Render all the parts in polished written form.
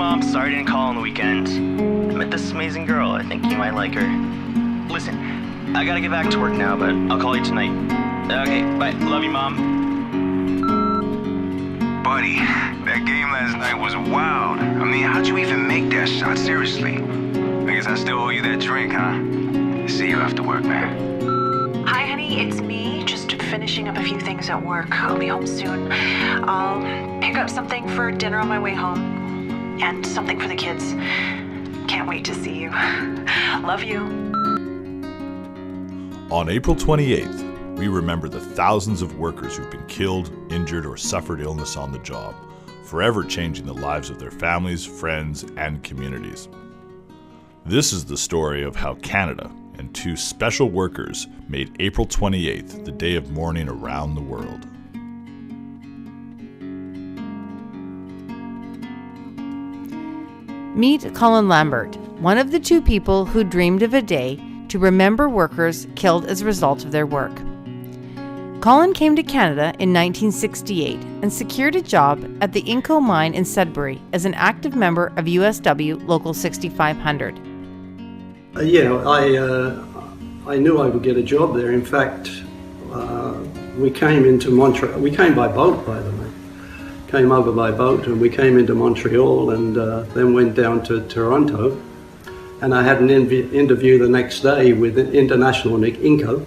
Mom. Sorry I didn't call on the weekend. I met this amazing girl. I think you might like her. Listen, I gotta get back to work now, but I'll call you tonight. Okay, bye. Love you, Mom. Buddy, that game last night was wild. I mean, how'd you even make that shot? Seriously. I guess I still owe you that drink, huh? See you after work, man. Hi, honey. It's me. Just finishing up a few things at work. I'll be home soon. I'll pick up something for dinner on my way home. And something for the kids. Can't wait to see you. Love you. On April 28th, we remember the thousands of workers who've been killed, injured, or suffered illness on the job, forever changing the lives of their families, friends, and communities. This is the story of how Canada and two special workers made April 28th the day of mourning around the world. Meet Colin Lambert, one of the two people who dreamed of a day to remember workers killed as a result of their work. Colin came to Canada in 1968 and secured a job at the Inco mine in Sudbury as an active member of USW Local 6500. I knew I would get a job there. In fact, we came into Montreal. We came by boat, by the way. Came over by boat, and we came into Montreal, and then went down to Toronto. And I had an interview the next day with International Nickel.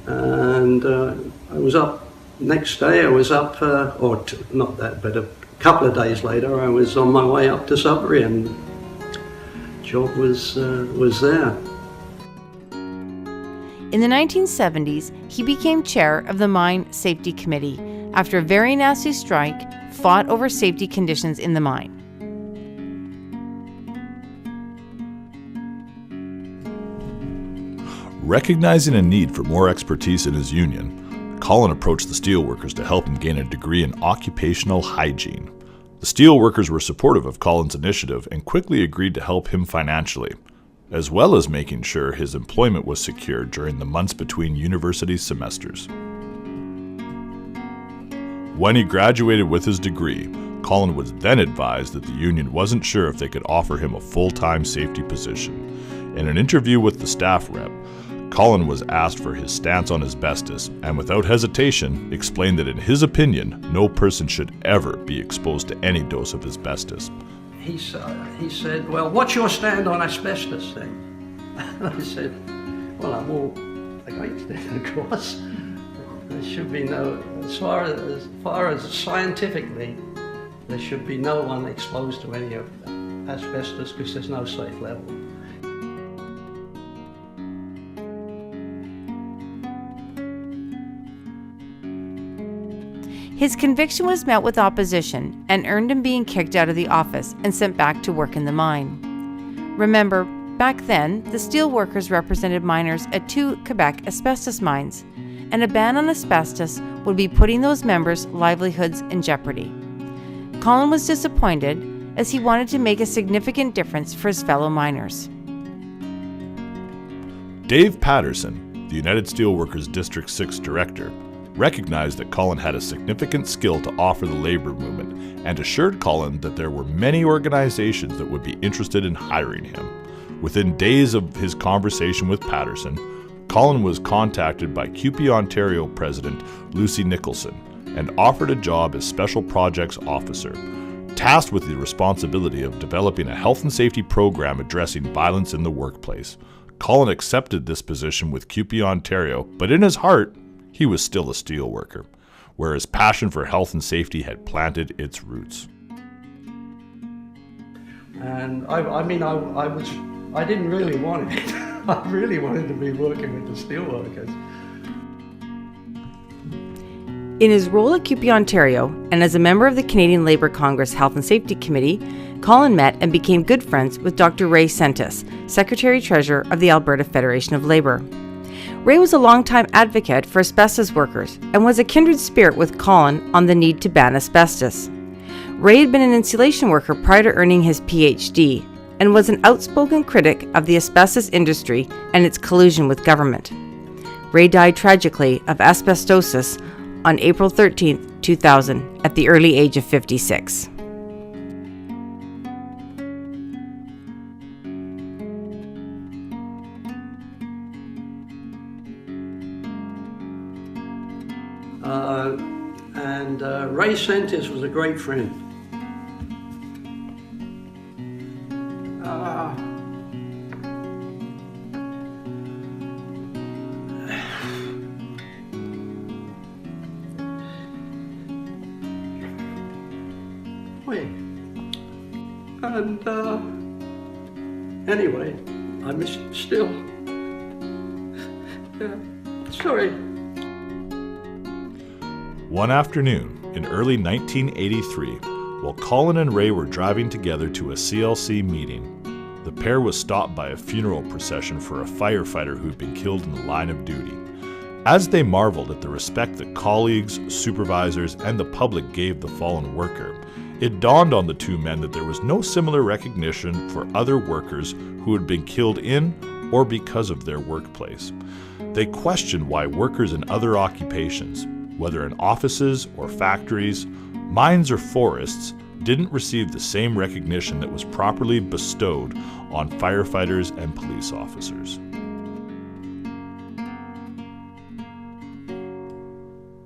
And I was up. Next day, I was up, not that, but a couple of days later, I was on my way up to Sudbury, and job was there. In the 1970s, he became chair of the Mine Safety Committee after a very nasty strike fought over safety conditions in the mine. Recognizing a need for more expertise in his union, Colin approached the steelworkers to help him gain a degree in occupational hygiene. The steelworkers were supportive of Colin's initiative and quickly agreed to help him financially, as well as making sure his employment was secure during the months between university semesters. When he graduated with his degree, Colin was then advised that the union wasn't sure if they could offer him a full-time safety position. In an interview with the staff rep, Colin was asked for his stance on asbestos and without hesitation explained that in his opinion, no person should ever be exposed to any dose of asbestos. He said, well, what's your stand on asbestos then? And I said, well, I'm all against it, of course. There should be no, as far as scientifically, there should be no one exposed to any of asbestos because there's no safe level. His conviction was met with opposition and earned him being kicked out of the office and sent back to work in the mine. Remember, back then, the steelworkers represented miners at 2 Quebec asbestos mines, and a ban on asbestos would be putting those members' livelihoods in jeopardy. Colin was disappointed as he wanted to make a significant difference for his fellow miners. Dave Patterson, the United Steelworkers District 6 director, recognized that Colin had a significant skill to offer the labor movement and assured Colin that there were many organizations that would be interested in hiring him. Within days of his conversation with Patterson, Colin was contacted by CUPE Ontario President Lucy Nicholson and offered a job as Special Projects Officer, tasked with the responsibility of developing a health and safety program addressing violence in the workplace. Colin accepted this position with CUPE Ontario, but in his heart, he was still a steelworker, where his passion for health and safety had planted its roots. And I didn't really want it. I really wanted to be working with the steelworkers. In his role at CUPE Ontario and as a member of the Canadian Labour Congress Health and Safety Committee, Colin met and became good friends with Dr. Ray Sentis, Secretary-Treasurer of the Alberta Federation of Labour. Ray was a longtime advocate for asbestos workers and was a kindred spirit with Colin on the need to ban asbestos. Ray had been an insulation worker prior to earning his PhD and was an outspoken critic of the asbestos industry and its collusion with government. Ray died tragically of asbestosis on April 13, 2000, at the early age of 56. And Ray Sentis was a great friend. And anyway, I miss him still. Yeah, sorry. One afternoon in early 1983, while Colin and Ray were driving together to a CLC meeting, the pair was stopped by a funeral procession for a firefighter who'd been killed in the line of duty. As they marveled at the respect that colleagues, supervisors, and the public gave the fallen worker, it dawned on the two men that there was no similar recognition for other workers who had been killed in or because of their workplace. They questioned why workers in other occupations, whether in offices or factories, mines or forests, didn't receive the same recognition that was properly bestowed on firefighters and police officers.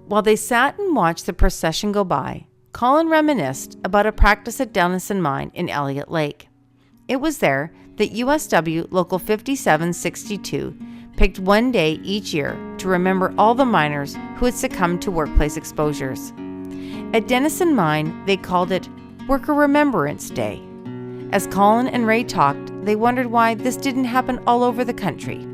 While they sat and watched the procession go by, Colin reminisced about a practice at Denison Mine in Elliott Lake. It was there that USW Local 5762 picked one day each year to remember all the miners who had succumbed to workplace exposures. At Denison Mine, they called it Worker Remembrance Day. As Colin and Ray talked, they wondered why this didn't happen all over the country.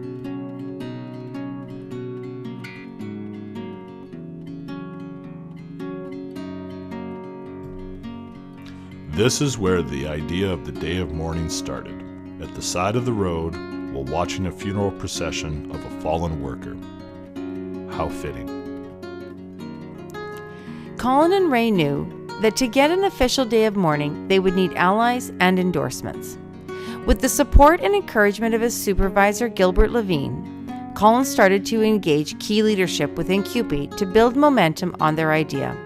This is where the idea of the Day of Mourning started, at the side of the road while watching a funeral procession of a fallen worker. How fitting. Colin and Ray knew that to get an official day of mourning, they would need allies and endorsements. With the support and encouragement of his supervisor, Gilbert Levine, Colin started to engage key leadership within CUPE to build momentum on their idea.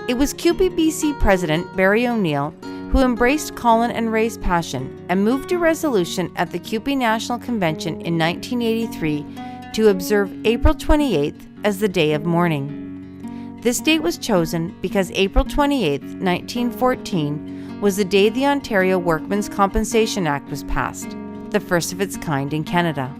It was CUPE BC President Barry O'Neill who embraced Colin and Ray's passion and moved a resolution at the CUPE National Convention in 1983 to observe April 28th as the Day of Mourning. This date was chosen because April 28th, 1914 was the day the Ontario Workmen's Compensation Act was passed, the first of its kind in Canada.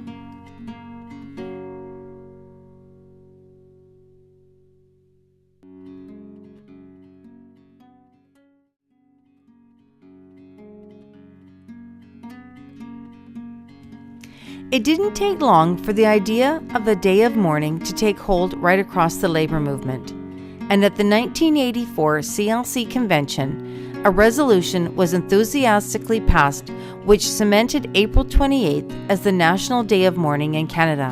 It didn't take long for the idea of the Day of Mourning to take hold right across the labor movement. And at the 1984 CLC convention, a resolution was enthusiastically passed which cemented April 28th as the National Day of Mourning in Canada.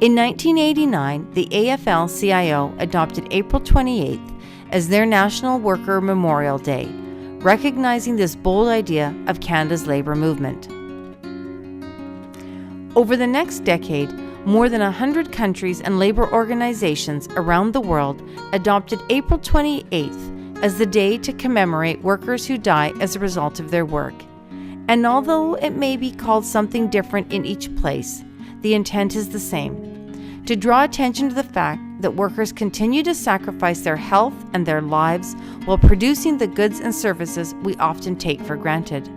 In 1989, the AFL-CIO adopted April 28th as their National Worker Memorial Day, recognizing this bold idea of Canada's labor movement. Over the next decade, more than 100 countries and labor organizations around the world adopted April 28th as the day to commemorate workers who die as a result of their work. And although it may be called something different in each place, the intent is the same: to draw attention to the fact that workers continue to sacrifice their health and their lives while producing the goods and services we often take for granted.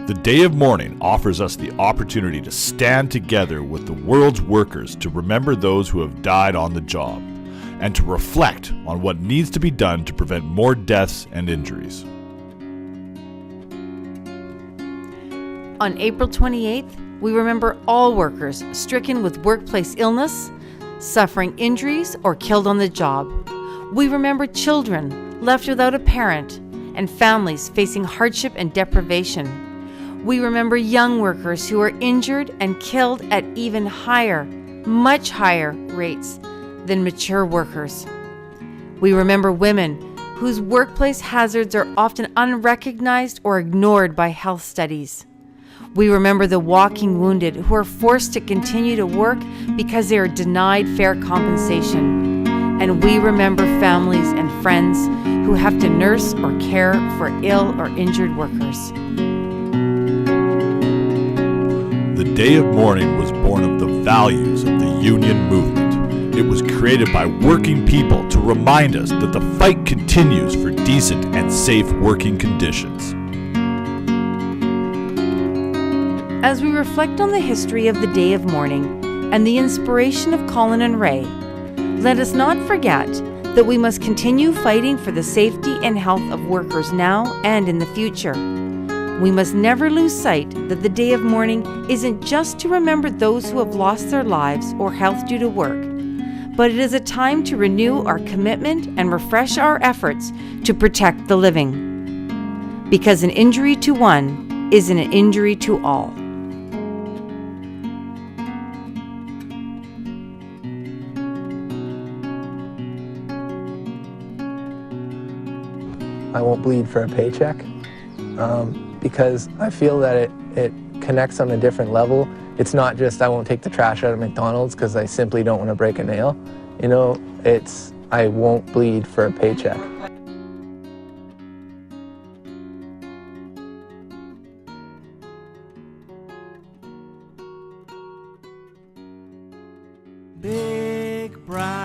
The Day of Mourning offers us the opportunity to stand together with the world's workers to remember those who have died on the job and to reflect on what needs to be done to prevent more deaths and injuries. On April 28th, we remember all workers stricken with workplace illness, suffering injuries, or killed on the job. We remember children left without a parent and families facing hardship and deprivation. We remember young workers who are injured and killed at even higher, much higher rates than mature workers. We remember women whose workplace hazards are often unrecognized or ignored by health studies. We remember the walking wounded who are forced to continue to work because they are denied fair compensation. And we remember families and friends who have to nurse or care for ill or injured workers. The Day of Mourning was born of the values of the union movement. It was created by working people to remind us that the fight continues for decent and safe working conditions. As we reflect on the history of the Day of Mourning and the inspiration of Colin and Ray, let us not forget that we must continue fighting for the safety and health of workers now and in the future. We must never lose sight that the Day of Mourning isn't just to remember those who have lost their lives or health due to work, but it is a time to renew our commitment and refresh our efforts to protect the living. Because an injury to one is an injury to all. I won't bleed for a paycheck because I feel that it connects on a different level. It's not just I won't take the trash out of McDonald's because I simply don't want to break a nail. You know, it's I won't bleed for a paycheck. Big brown